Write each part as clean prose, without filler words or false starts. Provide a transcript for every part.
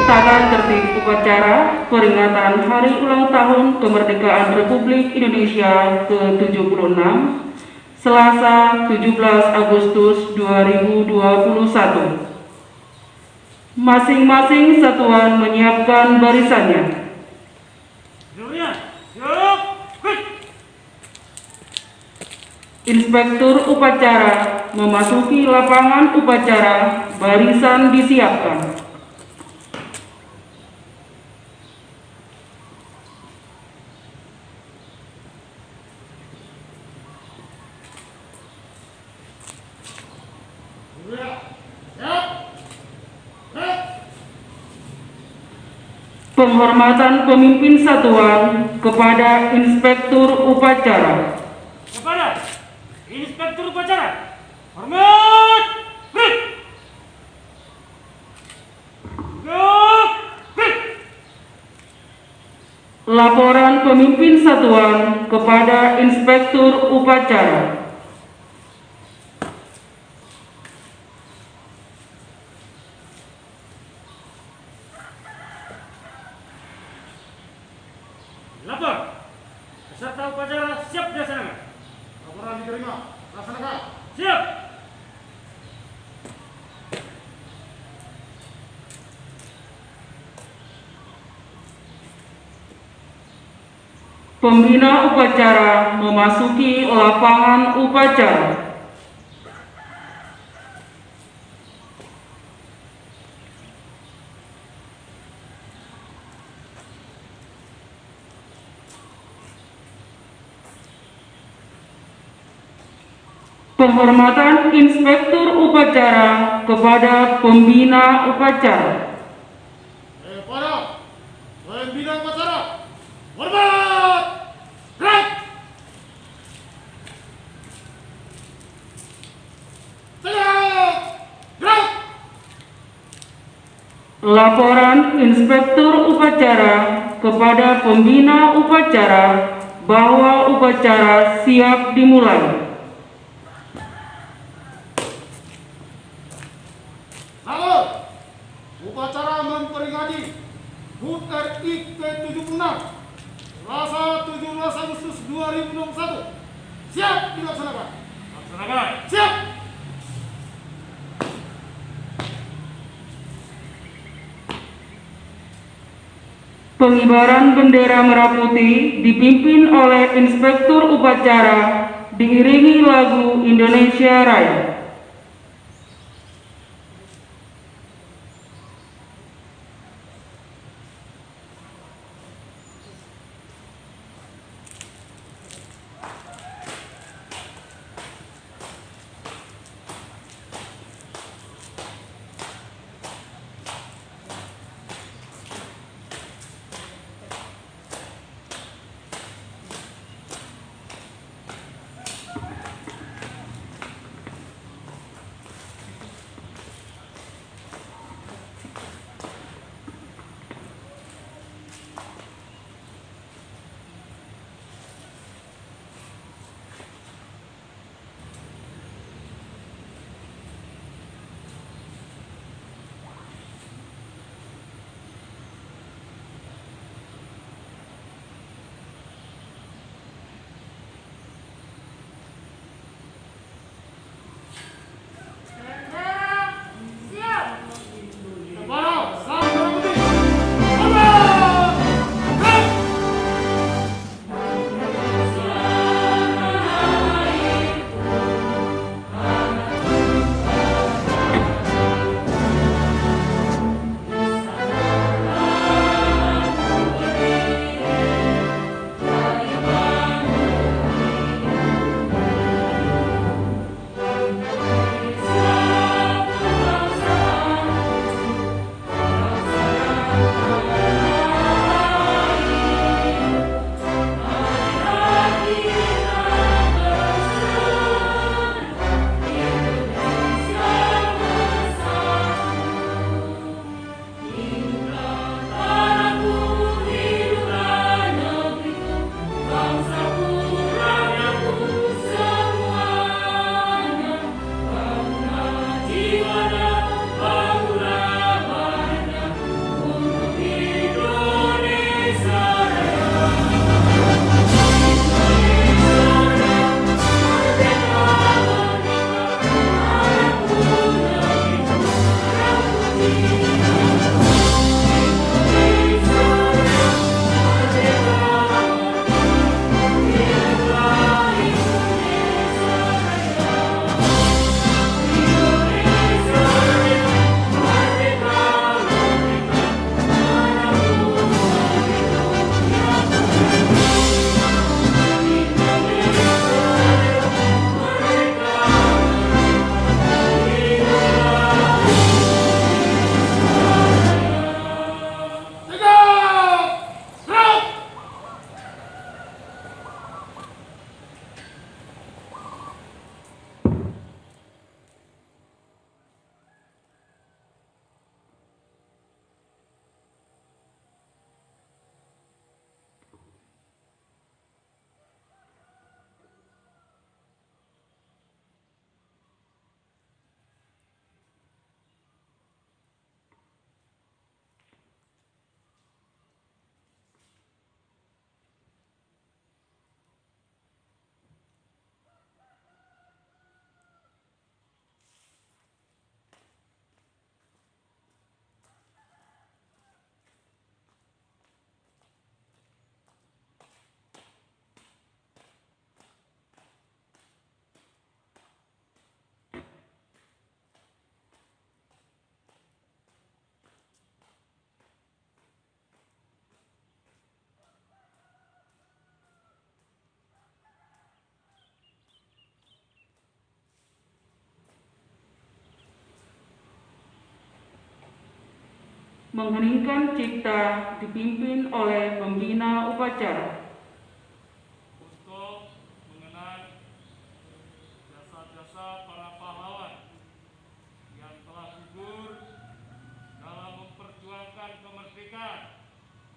Tata tertib upacara peringatan Hari Ulang Tahun Kemerdekaan Republik Indonesia ke-76 Selasa 17 Agustus 2021. Masing-masing satuan menyiapkan barisannya. Inspektur upacara memasuki lapangan upacara, barisan disiapkan. Penghormatan pemimpin satuan kepada Inspektur upacara. Kepada Inspektur upacara, hormat, break. Laporan pemimpin satuan kepada Inspektur upacara. Lapor, peserta upacara siap dilaksanakan. Laporan diterima, laksanakan. Siap. Pembina upacara memasuki lapangan upacara. Penghormatan Inspektur upacara kepada pembina upacara. Para pembina upacara, hormat, break. Tegak, gerak. Laporan Inspektur upacara kepada pembina upacara bahwa upacara siap dimulai. Halo, upacara memperingati HUT RI ke-76 Selasa 17 Agustus 2021 siap dilaksanakan. Laksanakan. Siap. Pengibaran bendera merah putih dipimpin oleh Inspektur upacara diiringi lagu Indonesia Raya. Mengheningkan cipta dipimpin oleh pembina upacara. Untuk mengenang jasa-jasa para pahlawan yang telah gugur dalam memperjuangkan kemerdekaan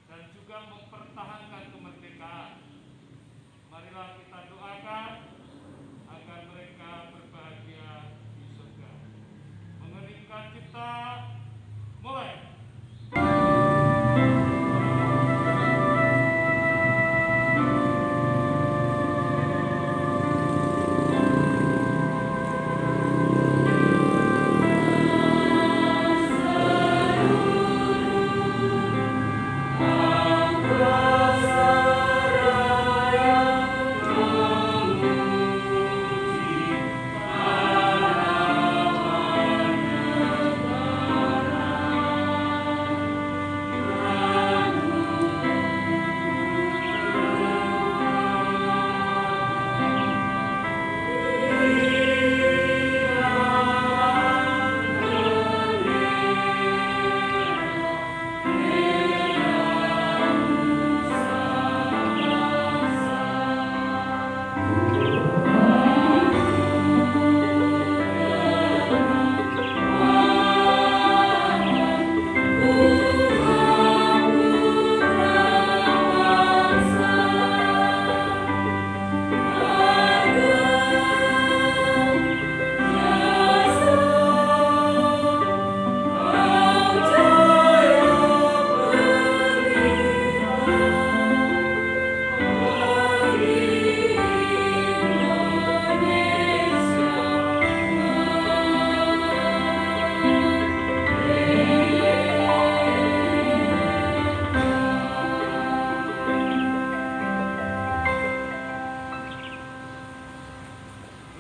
dan juga mempertahankan kemerdekaan. Marilah kita doakan agar mereka berbahagia di surga. Mengeningkan cipta, mulai.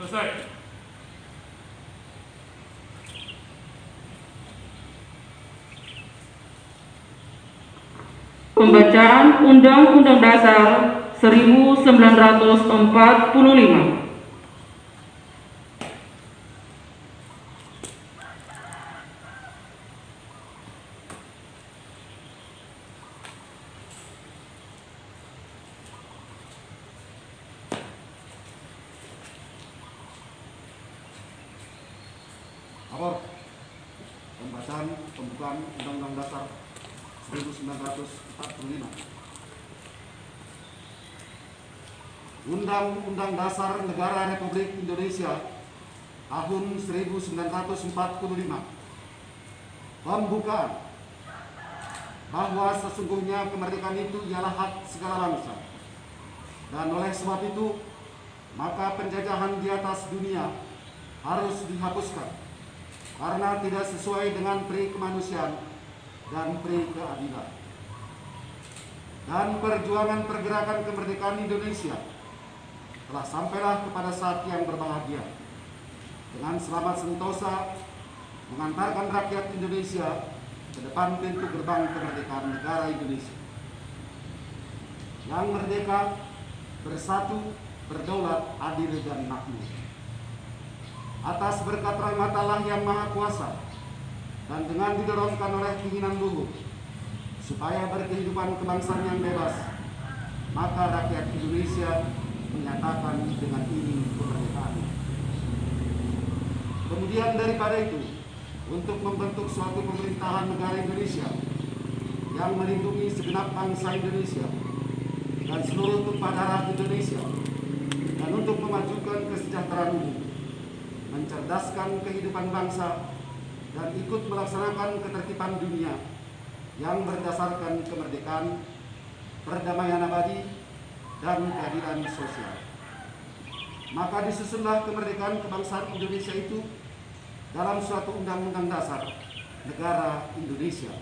Selesai. Pembacaan Undang-Undang Dasar 1945. Lapor. Pembacaan pembukaan Undang-Undang Dasar 1945. Undang-Undang Dasar Negara Republik Indonesia tahun 1945. Pembukaan. Bahwa sesungguhnya kemerdekaan itu ialah hak segala bangsa. Dan oleh sebab itu, maka penjajahan di atas dunia harus dihapuskan karena tidak sesuai dengan peri kemanusiaan dan peri keadilan. Dan perjuangan pergerakan kemerdekaan Indonesia telah sampailah kepada saat yang berbahagia dengan selamat sentosa mengantarkan rakyat Indonesia ke depan pintu gerbang kemerdekaan negara Indonesia yang merdeka, bersatu, berdaulat, adil dan makmur. Atas berkat rahmat Allah yang Maha Kuasa dan dengan didorongkan oleh keinginan luhur supaya berkehidupan kebangsaan yang bebas, maka rakyat Indonesia menyatakan dengan ini kemerdekaan. Kemudian daripada itu, untuk membentuk suatu pemerintahan negara Indonesia yang melindungi segenap bangsa Indonesia dan seluruh tumpah darah Indonesia, dan untuk memajukan kesejahteraan umum, mencerdaskan kehidupan bangsa, dan ikut melaksanakan ketertiban dunia yang berdasarkan kemerdekaan, perdamaian abadi, dan keadilan sosial. Maka disusunlah kemerdekaan kebangsaan Indonesia itu dalam suatu undang-undang dasar negara Indonesia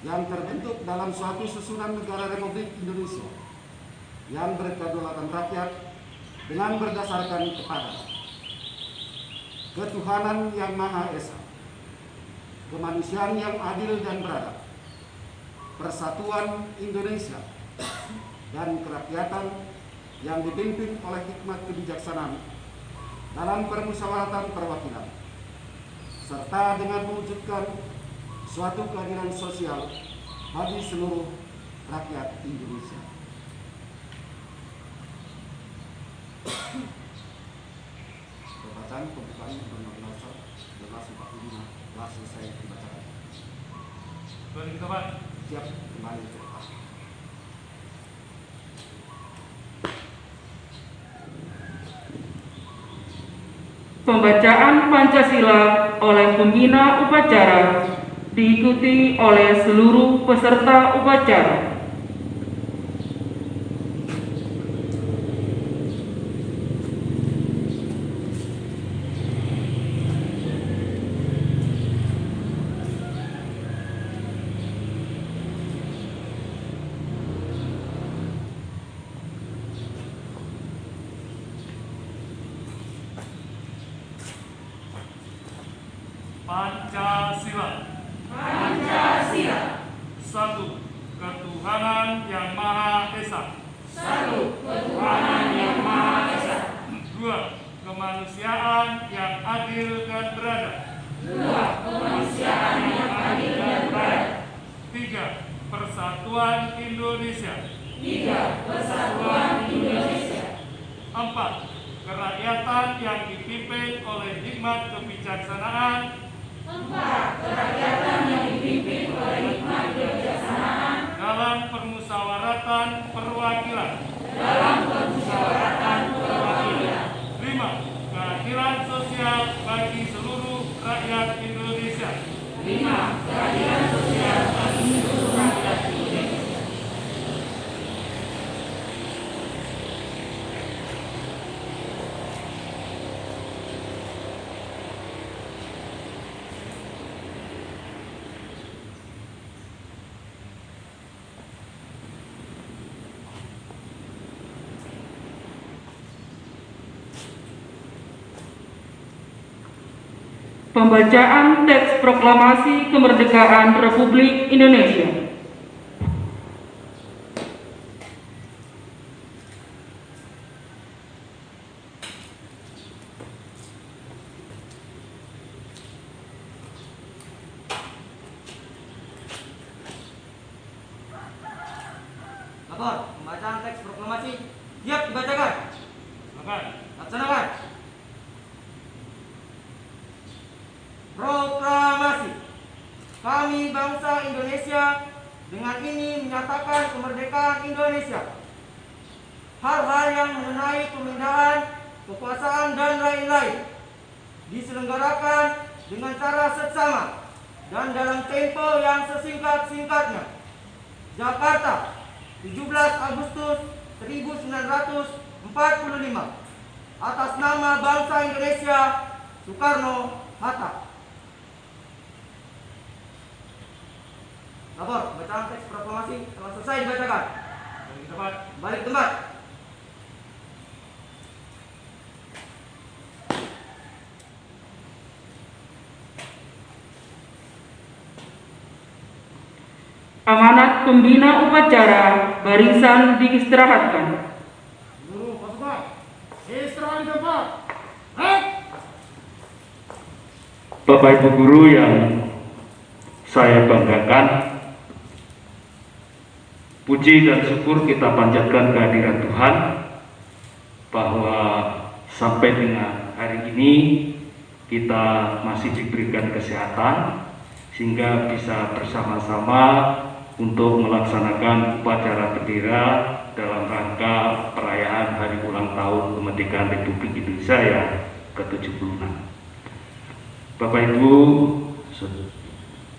yang terbentuk dalam suatu susunan negara Republik Indonesia yang berkedaulatan rakyat dengan berdasarkan kepada ketuhanan yang Maha Esa, kemanusiaan yang adil dan beradab, persatuan Indonesia, dan kerakyatan yang dipimpin oleh hikmat kebijaksanaan dalam permusyawaratan perwakilan, serta dengan mewujudkan suatu keadilan sosial bagi seluruh rakyat Indonesia. Bacaan pembukaan Undang-Undang Dasar 1945 telah selesai dibacakan. Tuan Ketua, Siap kembali ke tempat. Pembacaan Pancasila oleh pembina upacara diikuti oleh seluruh peserta upacara. Pancasila. Pancasila. 1. Ketuhanan Yang Maha Esa. 1. Ketuhanan Yang Maha Esa. 2. Kemanusiaan yang adil dan beradab. 2. Kemanusiaan yang adil dan beradab. 3. Persatuan Indonesia. 3. Persatuan Indonesia. 4. Kerakyatan yang dipimpin oleh hikmat kebijaksanaan. 4. Kerakyatan yang dipimpin oleh hikmat kebijaksanaan Dalam permusyawaratan perwakilan. dalam permusyawaratan perwakilan. 5. Keadilan sosial bagi seluruh rakyat Indonesia. 5. Keadilan sosial bagi seluruh rakyat Indonesia. Pembacaan teks proklamasi kemerdekaan Republik Indonesia. Lapor, pembacaan teks proklamasi siap dibacakan. Silakan. Laksanakan. Proklamasi. Kami bangsa Indonesia dengan ini menyatakan kemerdekaan Indonesia. Hal-hal yang mengenai pemindahan kekuasaan dan lain-lain diselenggarakan dengan cara seksama dan dalam tempo yang sesingkat-singkatnya. Jakarta, 17 Agustus 1945. Atas nama bangsa Indonesia, Soekarno-Hatta. Lapor, bacaan teks proklamasi telah selesai dibacakan. Bagi tempat. Balik tempat. Amanat pembina upacara, barisan diistirahatkan. Seluruh pasukan, istirahat di tempat. Bapak Ibu Guru yang saya banggakan, puji dan syukur kita panjatkan kehadiran Tuhan bahwa sampai dengan hari ini kita masih diberikan kesehatan sehingga bisa bersama-sama untuk melaksanakan upacara bendera dalam rangka perayaan Hari Ulang Tahun Kemerdekaan Republik Indonesia yang ke-76. Bapak Ibu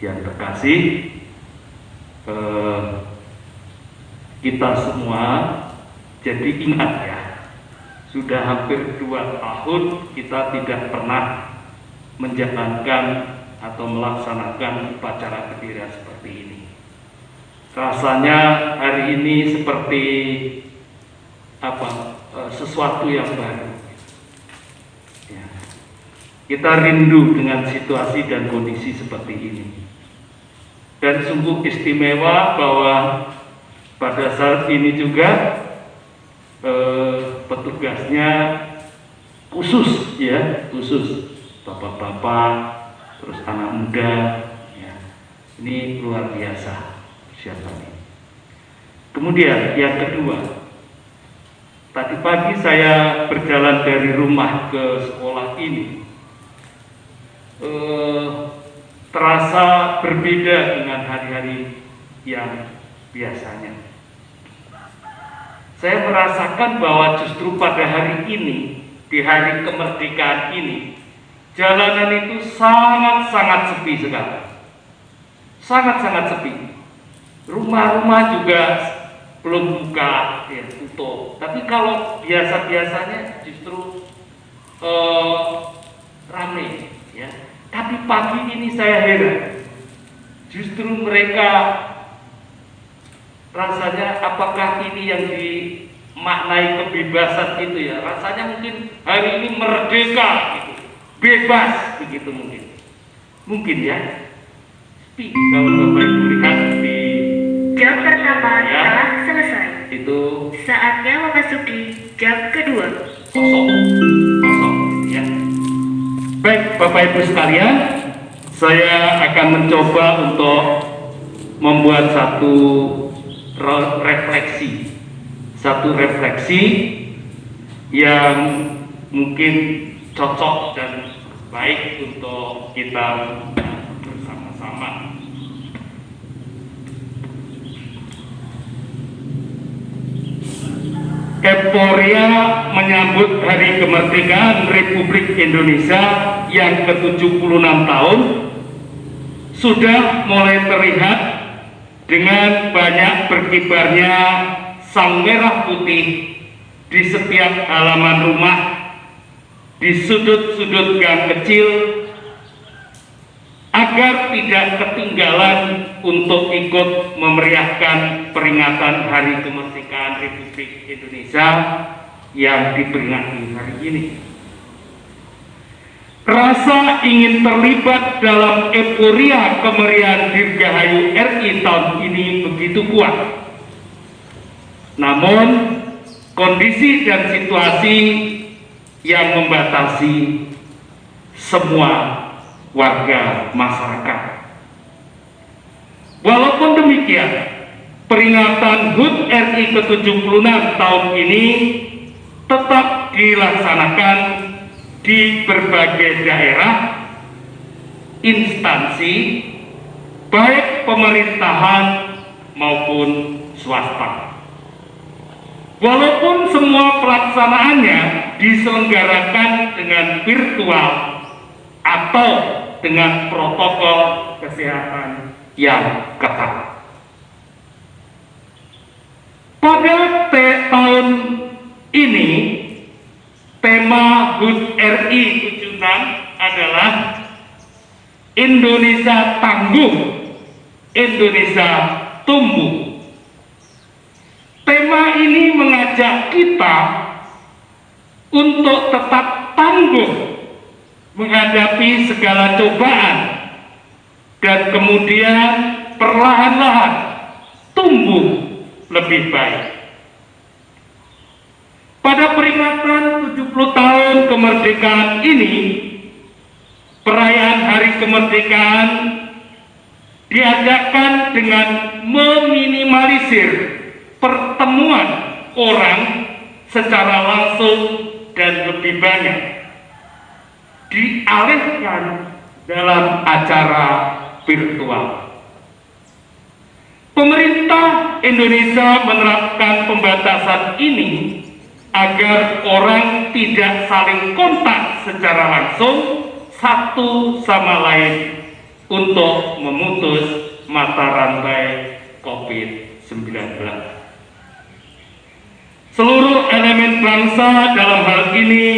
yang terkasih, kita semua jadi ingat ya, sudah hampir 2 tahun kita tidak pernah menjalankan atau melaksanakan upacara bendera seperti ini. Rasanya hari ini seperti sesuatu yang baru. Ya. Kita rindu dengan situasi dan kondisi seperti ini. Dan sungguh istimewa bahwa pada saat ini juga petugasnya khusus ya, khusus bapak-bapak, terus anak muda ya, Ini luar biasa persiapannya. Kemudian yang kedua, tadi pagi saya berjalan dari rumah ke sekolah ini, terasa berbeda dengan hari-hari yang biasanya. Saya merasakan bahwa justru pada hari ini, di hari kemerdekaan ini, jalanan itu sangat-sangat sepi sekali. Sangat-sangat sepi. Rumah-rumah juga belum buka, ya, tutup. Tapi kalau biasa-biasanya justru rame, ya. Tapi pagi ini saya heran, justru mereka rasanya apakah ini yang dimaknai kebebasan itu, ya? Rasanya mungkin hari ini merdeka, gitu, bebas begitu mungkin ya. Tapi kalau Bapak Ibu lihat di Jam pertama ya, telah selesai. itu Saatnya memasuki jam kedua. kosong gitu ya. Baik Bapak Ibu sekalian, saya akan mencoba untuk membuat satu refleksi yang mungkin cocok dan baik untuk kita bersama-sama. Euforia menyambut Hari Kemerdekaan Republik Indonesia yang ke-76 tahun sudah mulai terlihat dengan banyak berkibarnya sang merah putih di setiap halaman rumah, di sudut-sudut gang kecil, agar tidak ketinggalan untuk ikut memeriahkan peringatan Hari Kemerdekaan Republik Indonesia yang diperingati hari ini. Rasa ingin terlibat dalam euforia kemeriahan Dirgahayu RI tahun ini begitu kuat. Namun, kondisi dan situasi yang membatasi semua warga masyarakat. Walaupun demikian, peringatan HUT RI ke-76 tahun ini tetap dilaksanakan di berbagai daerah, instansi, baik pemerintahan maupun swasta. Walaupun semua pelaksanaannya diselenggarakan dengan virtual atau dengan protokol kesehatan yang ketat. Pada tahun ini, tema HUT RI 76 adalah Indonesia Tangguh, Indonesia Tumbuh. Tema ini mengajak kita untuk tetap tangguh menghadapi segala cobaan dan kemudian perlahan-lahan tumbuh lebih baik. Pada peringatan 70 tahun kemerdekaan ini, perayaan Hari Kemerdekaan diadakan dengan meminimalisir pertemuan orang secara langsung dan lebih banyak, dialihkan dalam acara virtual. Pemerintah Indonesia menerapkan pembatasan ini agar orang tidak saling kontak secara langsung satu sama lain untuk memutus mata rantai COVID-19. Seluruh elemen bangsa dalam hal ini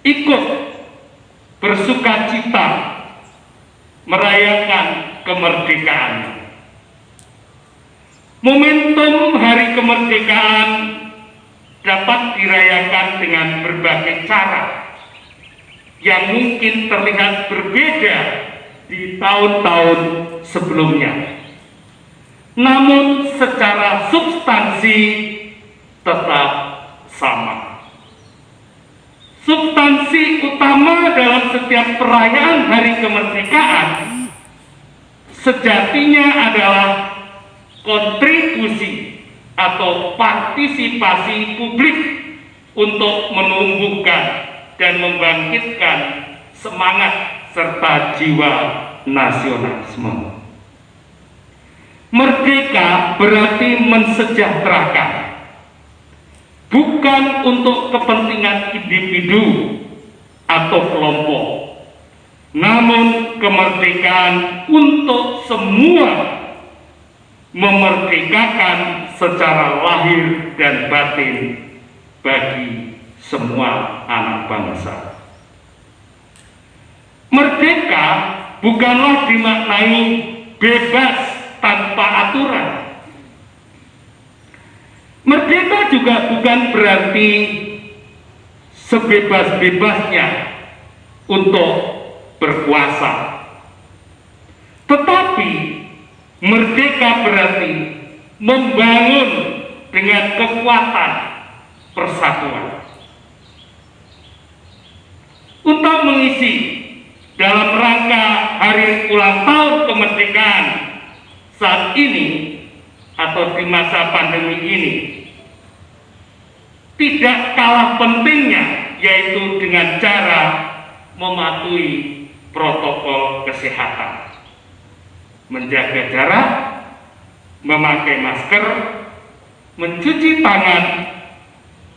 ikut bersukacita merayakan kemerdekaan. Momentum Hari Kemerdekaan dapat dirayakan dengan berbagai cara yang mungkin terlihat berbeda di tahun-tahun sebelumnya. Namun secara substansi tetap sama. Substansi utama dalam setiap perayaan Hari Kemerdekaan sejatinya adalah kontribusi atau partisipasi publik untuk menumbuhkan dan membangkitkan semangat serta jiwa nasionalisme. Merdeka berarti mensejahterakan, bukan untuk kepentingan individu atau kelompok, namun kemerdekaan untuk semua, memerdekakan secara lahir dan batin bagi semua anak bangsa. Merdeka bukanlah dimaknai bebas tanpa aturan. Merdeka juga bukan berarti sebebas-bebasnya untuk berkuasa. Tetapi merdeka berarti membangun dengan kekuatan persatuan. Untuk mengisi dalam rangka hari ulang tahun kemerdekaan saat ini atau di masa pandemi ini, tidak kalah pentingnya yaitu dengan cara mematuhi protokol kesehatan, menjaga jarak, memakai masker, mencuci tangan,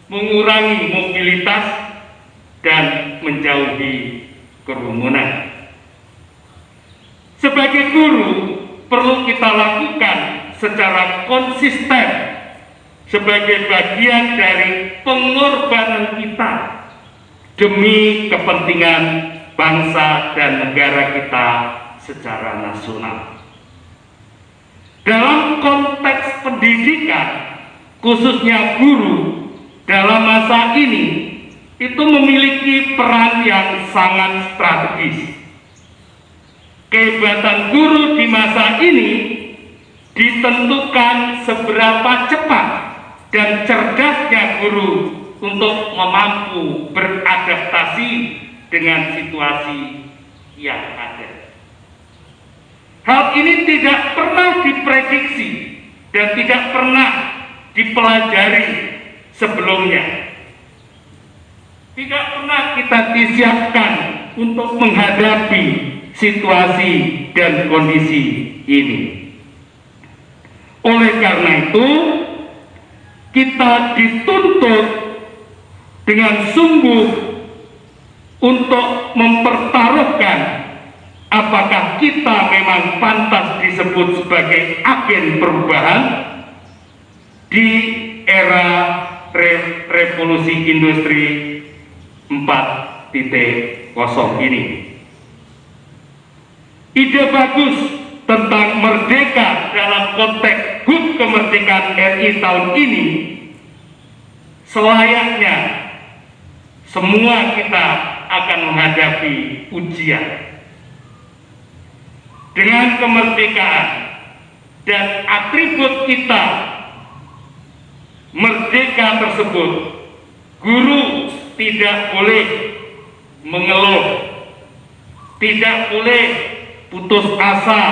mengurangi mobilitas, dan menjauhi kerumunan. Sebagai guru, perlu kita lakukan secara konsisten sebagai bagian dari pengorbanan kita demi kepentingan bangsa dan negara kita secara nasional. Dalam konteks pendidikan, khususnya guru dalam masa ini itu memiliki peran yang sangat strategis. Kehebatan guru di masa ini ditentukan seberapa cepat dan cerdasnya guru untuk mampu beradaptasi dengan situasi yang ada. Hal ini tidak pernah diprediksi dan tidak pernah dipelajari sebelumnya. Tidak pernah kita disiapkan untuk menghadapi situasi dan kondisi ini. Oleh karena itu, kita dituntut dengan sungguh untuk mempertaruhkan apakah kita memang pantas disebut sebagai agen perubahan di era revolusi industri 4.0 ini. Ide bagus tentang merdeka dalam konteks HUT kemerdekaan RI tahun ini selayaknya semua kita akan menghadapi ujian. Dengan kemerdekaan dan atribut kita merdeka tersebut, guru tidak boleh mengeluh, tidak boleh putus asa,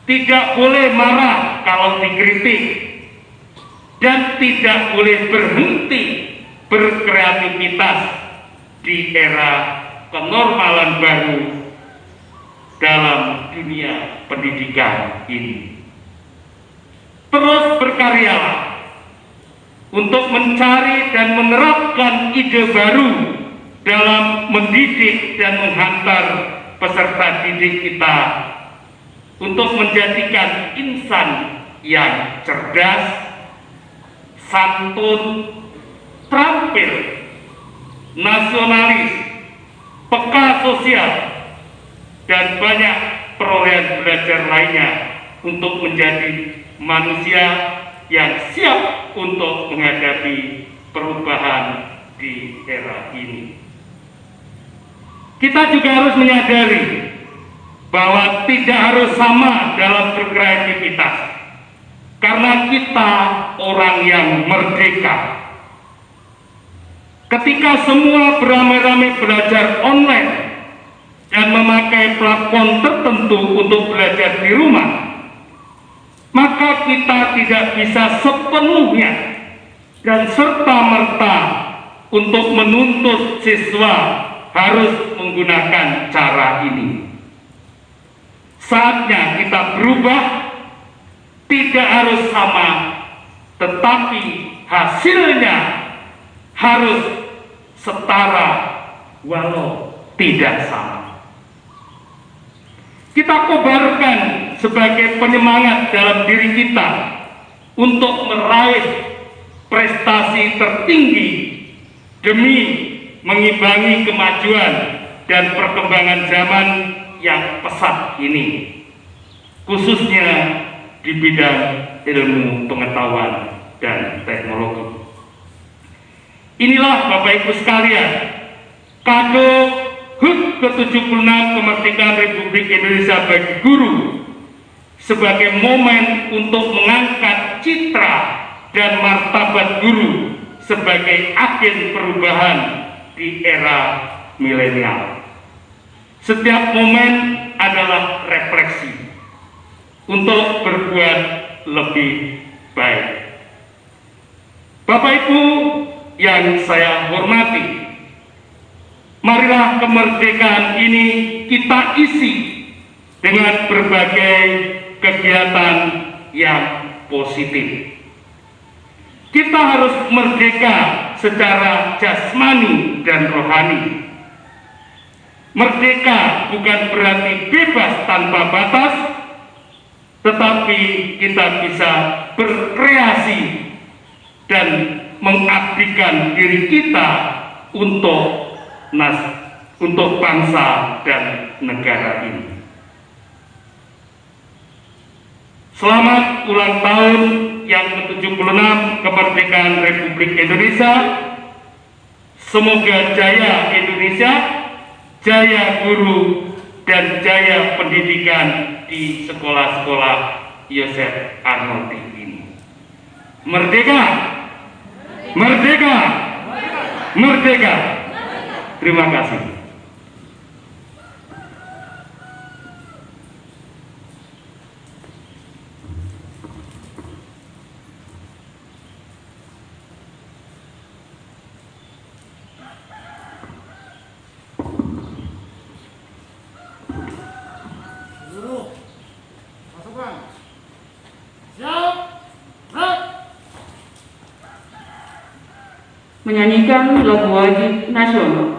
tidak boleh marah kalau dikritik, dan tidak boleh berhenti berkreativitas di era kenormalan baru dalam dunia pendidikan ini. Terus berkaryalah untuk mencari dan menerapkan ide baru dalam mendidik dan menghantar peserta didik kita untuk menjadikan insan yang cerdas, santun, terampil, nasionalis, peka sosial, dan banyak perolehan belajar lainnya untuk menjadi manusia yang siap untuk menghadapi perubahan di era ini. Kita juga harus menyadari bahwa tidak harus sama dalam berkreativitas, karena kita orang yang merdeka. Ketika semua beramai-ramai belajar online dan memakai platform tertentu untuk belajar di rumah, maka kita tidak bisa sepenuhnya dan serta-merta untuk menuntut siswa harus menggunakan cara ini. Saatnya kita berubah, tidak harus sama, tetapi hasilnya harus setara walau tidak sama. Kita kobarkan sebagai penyemangat dalam diri kita untuk meraih prestasi tertinggi demi mengimbangi kemajuan dan perkembangan zaman yang pesat ini, khususnya di bidang ilmu pengetahuan dan teknologi. Inilah Bapak Ibu sekalian, kado HUT ke-76 kemerdekaan Republik Indonesia bagi guru sebagai momen untuk mengangkat citra dan martabat guru sebagai agen perubahan di era milenial. Setiap momen adalah refleksi untuk berbuat lebih baik. Bapak Ibu yang saya hormati, marilah kemerdekaan ini kita isi dengan berbagai kegiatan yang positif. Kita harus merdeka secara jasmani dan rohani. Merdeka bukan berarti bebas tanpa batas, tetapi kita bisa berkreasi dan mengabdikan diri kita untuk bangsa dan negara ini. Selamat ulang tahun yang ke-76 kemerdekaan Republik Indonesia. Semoga jaya Indonesia, jaya guru, dan jaya pendidikan di sekolah-sekolah Yosef Arnoldi ini. Merdeka! Merdeka! Merdeka! Terima kasih. Seluruh pasukan siap, gerak. Menyanyikan lagu wajib nasional.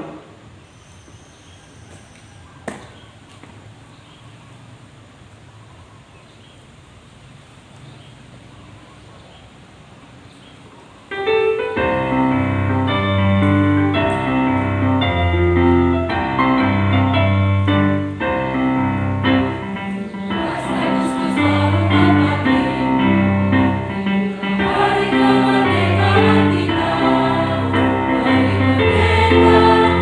Hari kemerdekaan kita, hari merdeka.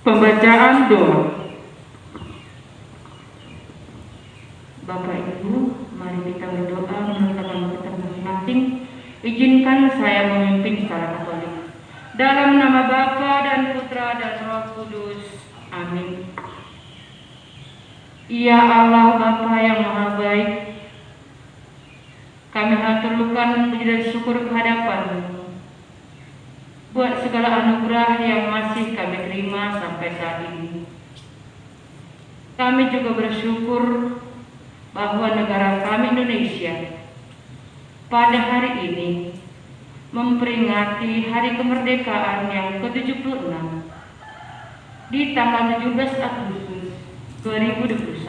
Pembacaan doa. Bapak Ibu, mari kita berdoa menurut kita masing-masing. Izinkan saya memimpin secara Katolik. Dalam nama Bapa dan Putra dan Roh Kudus. Amin. Ya Allah Bapa yang Maha Baik, kami haturkan puji dan syukur kehadapan-Mu buat segala anugerah yang masih kami terima sampai saat ini. Kami juga bersyukur bahwa negara kami Indonesia pada hari ini memperingati hari kemerdekaan yang ke-76 di tanggal 17 Agustus 2021.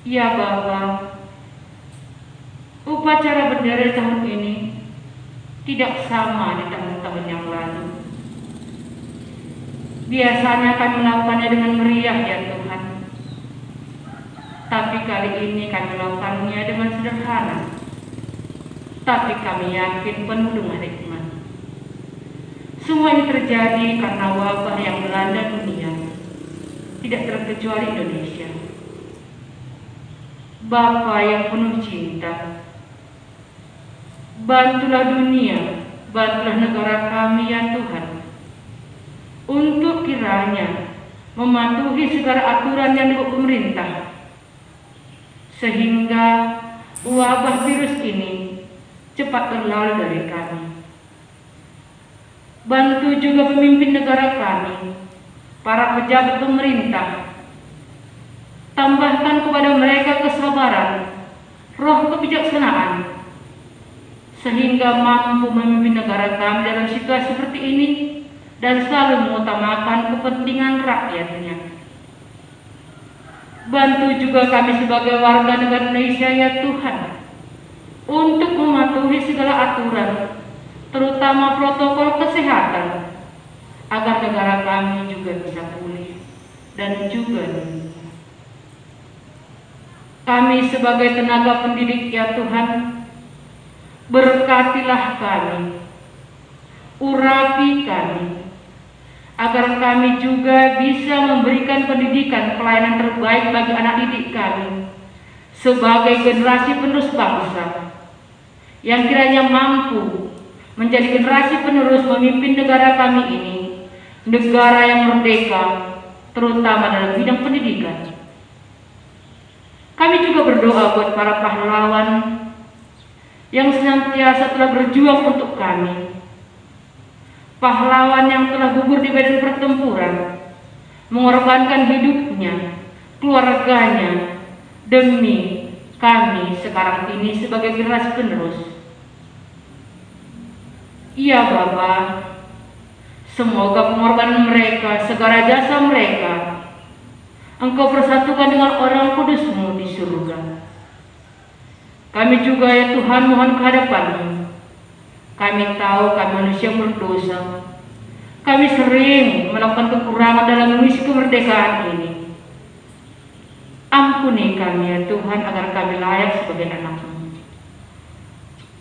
Ya Bapa, upacara bendera tahun ini tidak sama di tahun-tahun yang lalu. Biasanya kami melakukannya dengan meriah ya Tuhan, tapi kali ini kami melakukannya dengan sederhana, tapi kami yakin penuh dengan hikmat. Semua ini terjadi karena wabah yang melanda dunia, tidak terkecuali Indonesia. Bapa yang penuh cinta, bantulah dunia, bantulah negara kami ya Tuhan, untuk kiranya mematuhi segala aturan yang dibuat pemerintah, sehingga wabah virus ini cepat berlalu dari kami. Bantu juga pemimpin negara kami, para pejabat pemerintah. Tambahkan kepada mereka kesabaran, roh kebijaksanaan, sehingga mampu memimpin negara kami dalam situasi seperti ini dan selalu mengutamakan kepentingan rakyatnya. Bantu juga kami sebagai warga negara Indonesia ya Tuhan, untuk mematuhi segala aturan, terutama protokol kesehatan, agar negara kami juga bisa pulih dan juga dunia. Kami sebagai tenaga pendidik ya Tuhan, berkatilah kami, urapi kami, agar kami juga bisa memberikan pendidikan pelayanan terbaik bagi anak didik kami sebagai generasi penerus bangsa yang kiranya mampu menjadi generasi penerus memimpin negara kami ini, negara yang merdeka, terutama dalam bidang pendidikan. Kami juga berdoa buat para pahlawan yang senantiasa telah berjuang untuk kami, pahlawan yang telah gugur di medan pertempuran, mengorbankan hidupnya, keluarganya, demi kami sekarang ini sebagai generasi penerus. Ya Bapa, semoga pengorbanan mereka, segala jasa mereka, Engkau persatukan dengan orang kudus-Mu di surga. Kami juga ya Tuhan mohon kehadapan-Mu. Kami tahu kami manusia berdosa. Kami sering melakukan kekurangan dalam mengisi kemerdekaan ini. Ampuni kami ya Tuhan agar kami layak sebagai anak-Mu.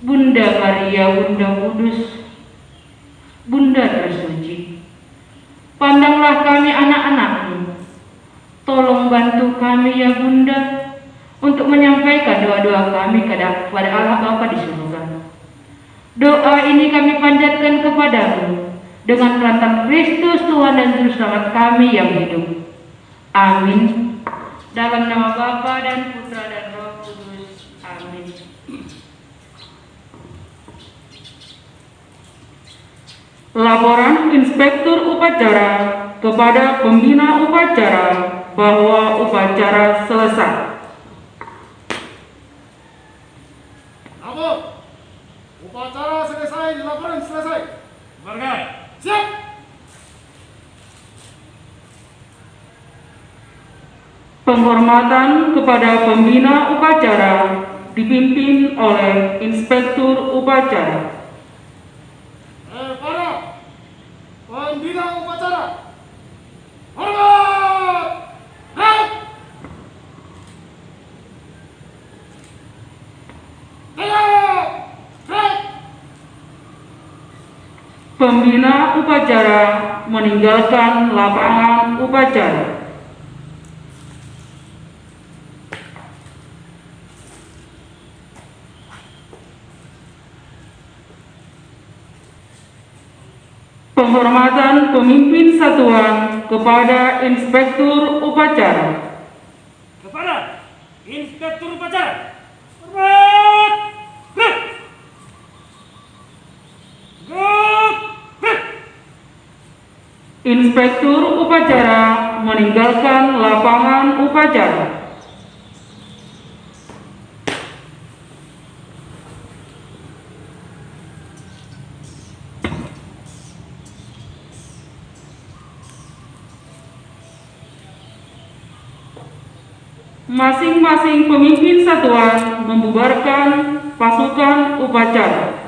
Bunda Maria, Bunda Kudus, Bunda tersuci, pandanglah kami anak-anak-Mu. Tolong bantu kami ya Bunda untuk menyampaikan doa-doa kami kepada Allah Bapa di surga. Doa ini kami panjatkan kepadamu dengan perantara Kristus Tuhan dan Juru Selamat kami yang hidup. Amin. Dalam nama Bapa dan Putra dan Roh Kudus. Amin. Laporan Inspektur Upacara kepada Pembina Upacara bahwa upacara selesai. Lapor. Upacara selesai, laporan selesai. Warga, Siap. Penghormatan kepada Pembina Upacara dipimpin oleh Inspektur Upacara. Para pembina upacara, hormat. Naik. Tegak. Naik. Pembina upacara meninggalkan lapangan upacara. Penghormatan pemimpin satuan kepada Inspektur Upacara. Kepada Inspektur Upacara. Hormat. Gerak. Gerak. Gerak. Inspektur Upacara meninggalkan lapangan upacara. Masing-masing pemimpin satuan membubarkan pasukan upacara.